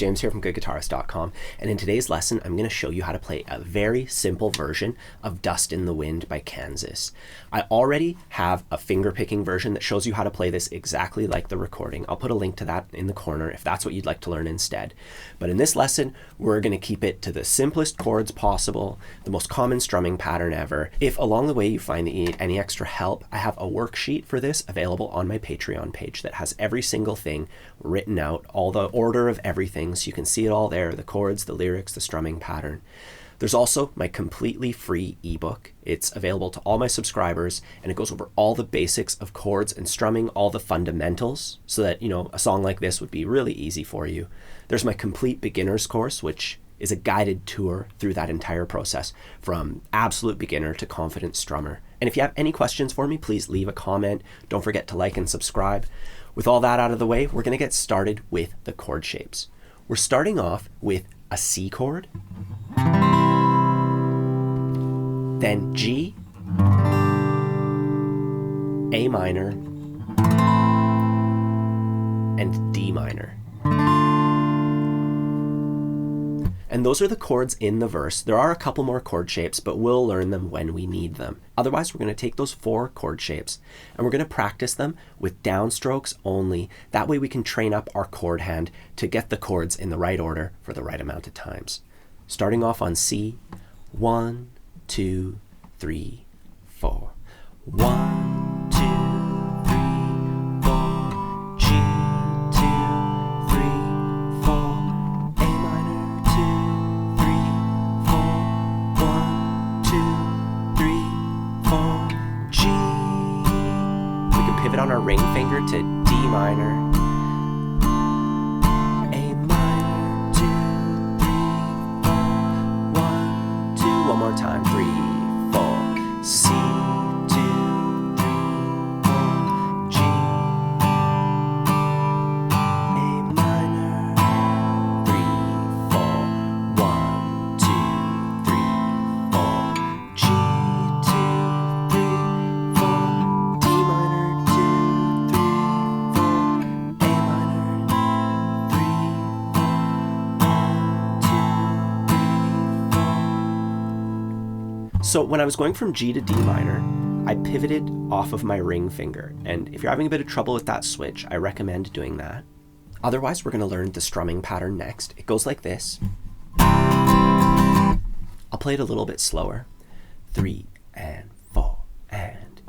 James here from goodguitarist.com, and in today's lesson I'm going to show you how to play a very simple version of Dust in the Wind by Kansas. I already have a fingerpicking version that shows you how to play this exactly like the recording. I'll put a link to that in the corner if that's what you'd like to learn instead. But in this lesson, we're going to keep it to the simplest chords possible, the most common strumming pattern ever. If along the way you find that you need any extra help, I have a worksheet for this available on my Patreon page that has every single thing written out, all the order of everything, so you can see it all there, the chords, the lyrics, the strumming pattern. There's also my completely free ebook. It's available to all my subscribers, and it goes over all the basics of chords and strumming, all the fundamentals, so that, a song like this would be really easy for you. There's my complete beginner's course, which is a guided tour through that entire process from absolute beginner to confident strummer. And if you have any questions for me, please leave a comment. Don't forget to like and subscribe. With all that out of the way, we're going to get started with the chord shapes. We're starting off with a C chord, then G, A minor, and D minor. And those are the chords in the verse. There are a couple more chord shapes, but we'll learn them when we need them. Otherwise, we're going to take those 4 chord shapes and we're going to practice them with downstrokes only. That way we can train up our chord hand to get the chords in the right order for the right amount of times. Starting off on C, 1, 2, 3, 4. 1, 2, 3, 4. G, 2, 3, 4. A minor, 2, 3, 4. 1, 2, 3, 4. G. We can pivot on our ring finger to D minor. A minor, 2, 3, 4. 1, 2. One more time. 3, 4. C, 2, 3, 4. G. A minor. 3, 4. 1, 2, 3, 4. G, 2, 3, 4. D minor, 2, 3, 4. A minor, 3, 4. 1, 2, 3, 4. So when I was going from G to D minor, I pivoted off of my ring finger. And if you're having a bit of trouble with that switch, I recommend doing that. Otherwise, we're going to learn the strumming pattern next. It goes like this. I'll play it a little bit slower. 3 and 4 and.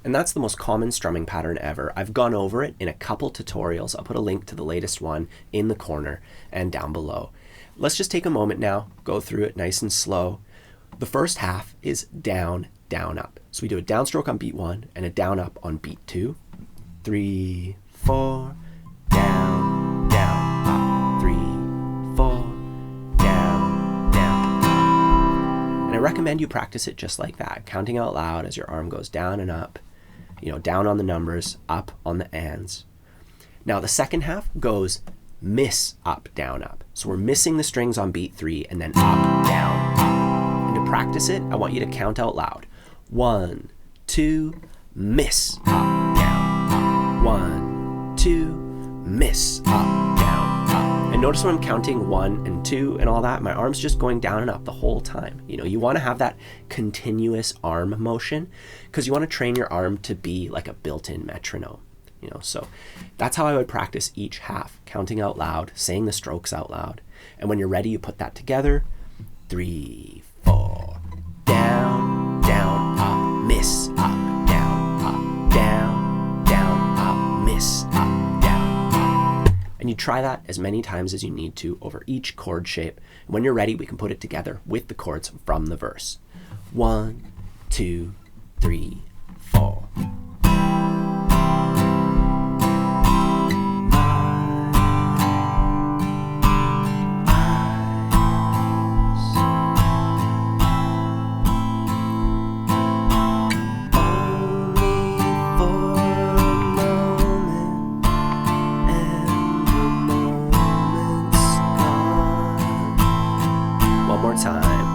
And that's the most common strumming pattern ever. I've gone over it in a couple tutorials. I'll put a link to the latest one in the corner and down below. Let's just take a moment now, go through it nice and slow. The first half is down, down, up. So we do a downstroke on beat 1 and a down, up on beat 2. 3, 4, down, down, up. 3, 4, down, down, up. And I recommend you practice it just like that, counting out loud as your arm goes down and up. Down on the numbers, up on the ands. Now the second half goes miss, up, down, up. So we're missing the strings on beat 3 and then up, down, up. And to practice it, I want you to count out loud. 1, 2, miss, up, down, up. 1, 2, miss, up, down, up. And notice when I'm counting 1 and 2 and all that, my arm's just going down and up the whole time. You want to have that continuous arm motion because you want to train your arm to be like a built-in metronome. So that's how I would practice each half, counting out loud, saying the strokes out loud. And when you're ready, you put that together. 3, 4, down, down, up, miss, up, down, up, down, down, up, miss, up, down, up. And you try that as many times as you need to over each chord shape. And when you're ready, we can put it together with the chords from the verse. 1, 2, 3, 4. Time.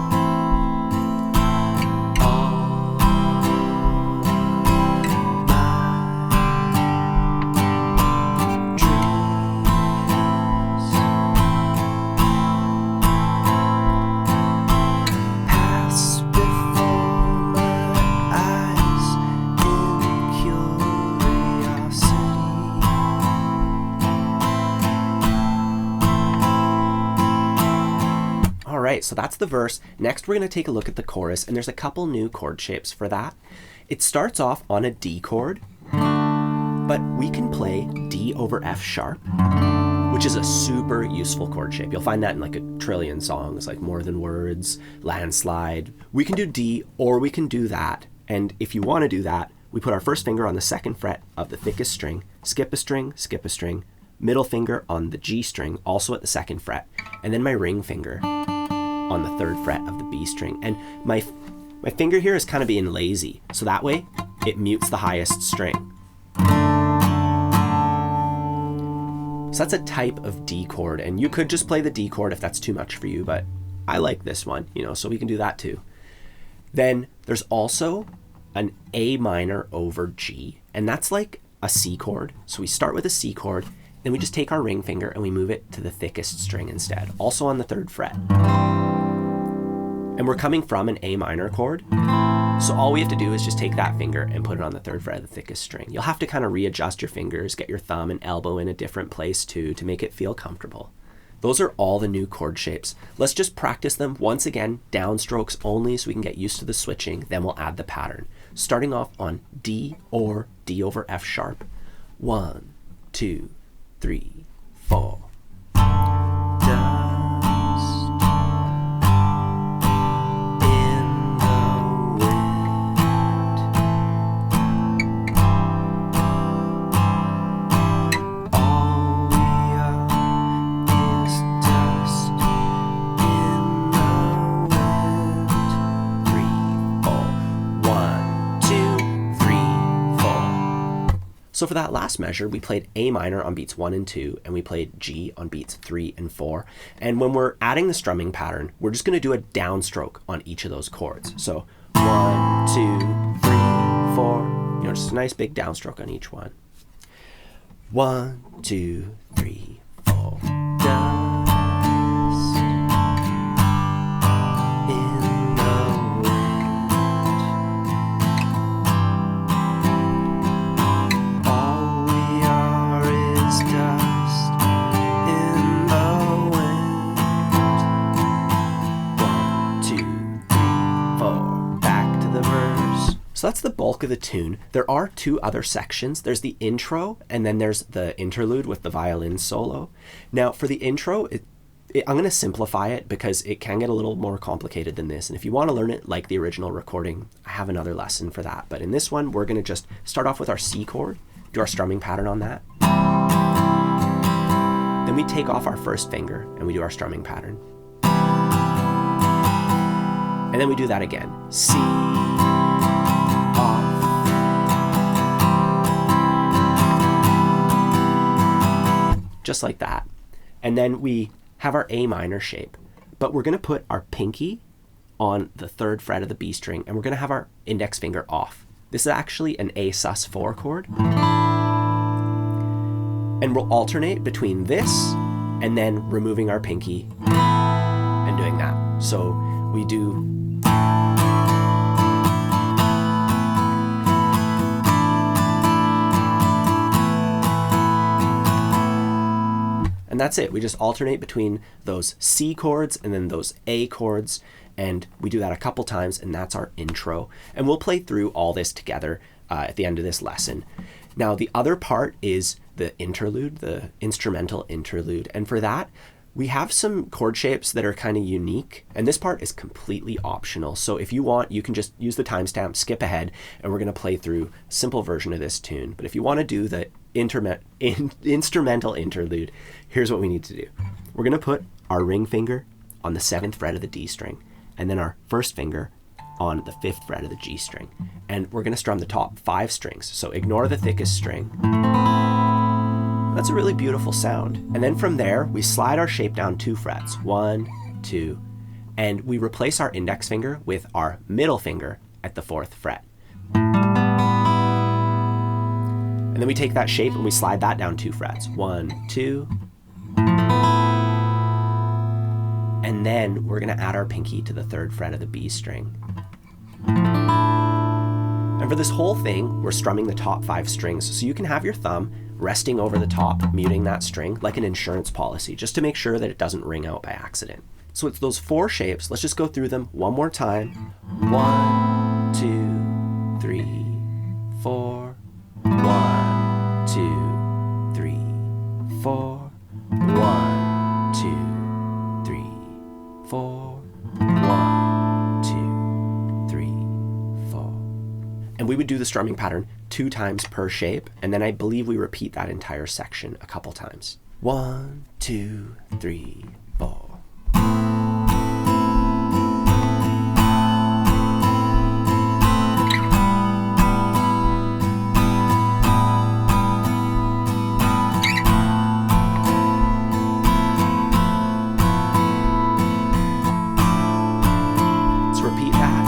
right, so that's the verse. Next, we're going to take a look at the chorus, and there's a couple new chord shapes for that. It starts off on a D chord, but we can play D over F sharp, which is a super useful chord shape. You'll find that in like a trillion songs, like More Than Words, Landslide. We can do D or we can do that. And if you want to do that, we put our first finger on the second fret of the thickest string, skip a string, middle finger on the G string, also at the second fret, and then my ring finger on the third fret of the B string. And my finger here is kind of being lazy, so that way it mutes the highest string. So that's a type of D chord, and you could just play the D chord if that's too much for you, but I like this one, so we can do that too. Then there's also an A minor over G, and that's like a C chord. So we start with a C chord, then we just take our ring finger and we move it to the thickest string instead, also on the third fret. And we're coming from an A minor chord, so all we have to do is just take that finger and put it on the third fret of the thickest string. You'll have to kind of readjust your fingers, get your thumb and elbow in a different place too to make it feel comfortable. Those are all the new chord shapes. Let's just practice them once again, downstrokes only, so we can get used to the switching, then we'll add the pattern. Starting off on D or D over F sharp. 1, 2, 3, 4. So for that last measure, we played A minor on beats 1 and 2, and we played G on beats 3 and 4. And when we're adding the strumming pattern, we're just going to do a downstroke on each of those chords. So 1, 2, 3, 4. Just a nice big downstroke on each one. 1, 2, 3, 4. So that's the bulk of the tune. There are two other sections. There's the intro, and then there's the interlude with the violin solo. Now, for the intro, I'm going to simplify it because it can get a little more complicated than this. And if you want to learn it like the original recording, I have another lesson for that. But in this one, we're going to just start off with our C chord, do our strumming pattern on that. Then we take off our first finger and we do our strumming pattern. And then we do that again. C, just like that. And then we have our A minor shape, but we're going to put our pinky on the third fret of the B string, and we're going to have our index finger off. This is actually an A sus4 chord. And we'll alternate between this and then removing our pinky and doing that. So we do and that's it. We just alternate between those C chords and then those A chords, and we do that a couple times, and that's our intro. And we'll play through all this together at the end of this lesson. Now, the other part is the interlude, the instrumental interlude. And for that, we have some chord shapes that are kind of unique, and this part is completely optional. So if you want, you can just use the timestamp, skip ahead, and we're going to play through a simple version of this tune. But if you want to do the instrumental interlude, here's what we need to do. We're going to put our ring finger on the 7th fret of the D string, and then our first finger on the 5th fret of the G string. And we're going to strum the top 5 strings. So ignore the thickest string. That's a really beautiful sound. And then from there, we slide our shape down 2 frets, 1, 2, and we replace our index finger with our middle finger at the 4th fret. And then we take that shape and we slide that down 2 frets, 1, 2, and then we're going to add our pinky to the 3rd fret of the B string. And for this whole thing, we're strumming the top 5 strings, so you can have your thumb resting over the top, muting that string like an insurance policy, just to make sure that it doesn't ring out by accident. So it's those 4 shapes. Let's just go through them one more time. 1, 2, 3, 4. 1, 2, 3, 4. 1, 2, 3, 4. 1, 2, 3, 4. And we would do the strumming pattern 2 times per shape, and then I believe we repeat that entire section a couple times. 1, 2, 3, 4. Let's repeat that.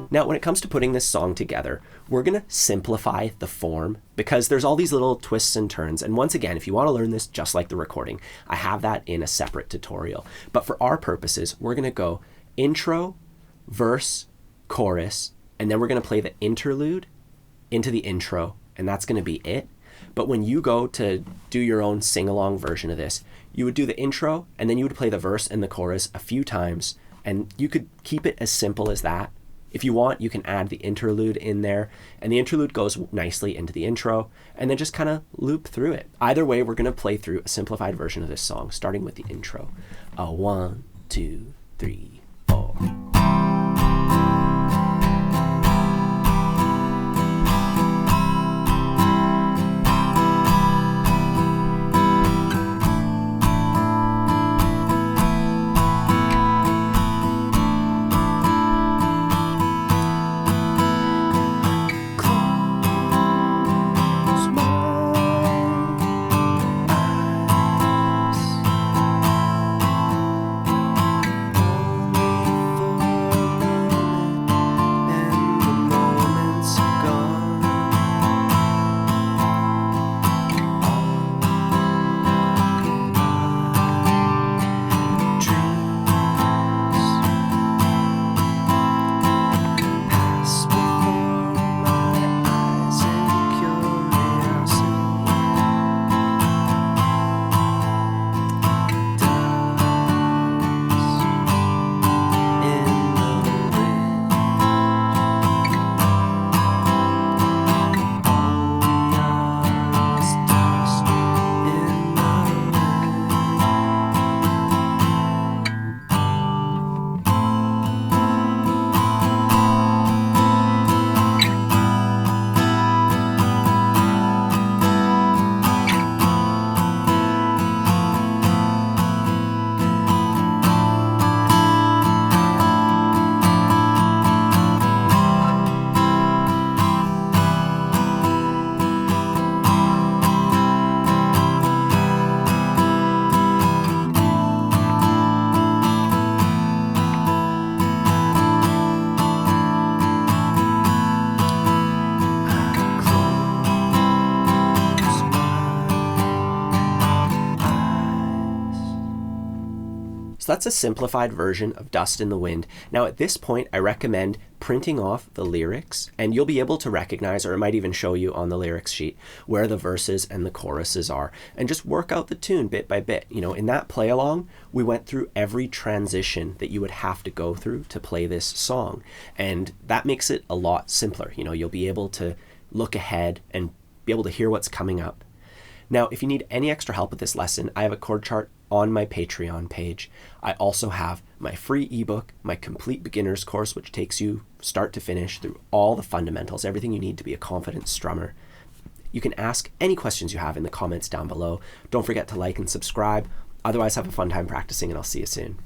Now, when it comes to putting this song together, we're going to simplify the form because there's all these little twists and turns. And once again, if you want to learn this just like the recording, I have that in a separate tutorial. But for our purposes, we're going to go intro, verse, chorus, and then we're going to play the interlude into the intro, and that's going to be it. But when you go to do your own sing-along version of this, you would do the intro, and then you would play the verse and the chorus a few times, and you could keep it as simple as that. If you want, you can add the interlude in there, and the interlude goes nicely into the intro, and then just kind of loop through it. Either way, we're going to play through a simplified version of this song, starting with the intro. 1, 2, 3, 4. So that's a simplified version of Dust in the Wind. Now at this point, I recommend printing off the lyrics, and you'll be able to recognize, or it might even show you on the lyrics sheet, where the verses and the choruses are, and just work out the tune bit by bit. You know, in that play along, we went through every transition that you would have to go through to play this song, and that makes it a lot simpler. You know, you'll be able to look ahead and be able to hear what's coming up. Now, if you need any extra help with this lesson, I have a chord chart on my Patreon page. I also have my free ebook, my complete beginner's course, which takes you start to finish through all the fundamentals, everything you need to be a confident strummer. You can ask any questions you have in the comments down below. Don't forget to like and subscribe. Otherwise, have a fun time practicing, and I'll see you soon.